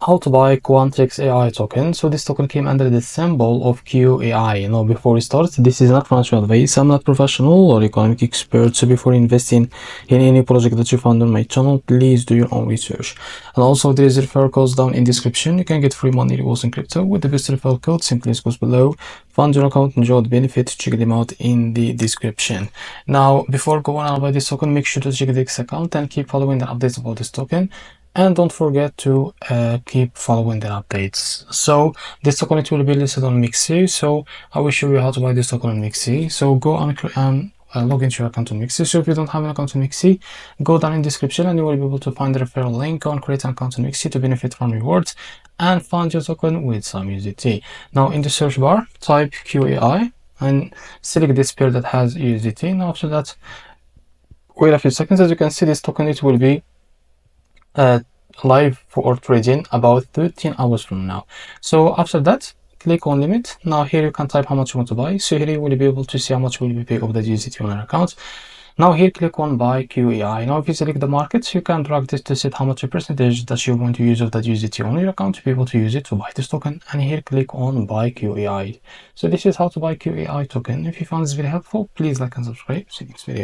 how to buy Quantixai token. So this token came under the symbol of QAI. Now, before we start, this is not financial advice. I'm not professional or economic expert. So before investing in any project that you found on my channel, please do your own research. And also, there is a referral code down in description. You can get free money rewards in crypto with the best referral code. Simply goes below. Fund your account, enjoy the benefits. Check them out in the description. Now, before going on by this token, make sure to check the X account and keep following the updates about this token. And don't forget to keep following the updates. So this token will be listed on MEXC. So I will show you how to buy this token on MEXC. So go and log into your account on MEXC. So if you don't have an account on MEXC, go down in the description and you will be able to find the referral link on create an account on MEXC to benefit from rewards and fund your token with some USDT. Now in the search bar, type QAI and select this pair that has USDT. Now after that, wait a few seconds. As you can see, this token it will be live for trading about 13 hours from now. So after that, click on limit. Now here you can type how much you want to buy. So here you will be able to see how much will be paid of the USDT on your account. Now here click on buy QAI. Now if you select the markets, you can drag this to set how much percentage that you want to use of that USDT on your account to be able to use it to buy this token. And here click on buy QAI. So this is how to buy QAI token. If you found this very helpful, please like and subscribe. See you next video.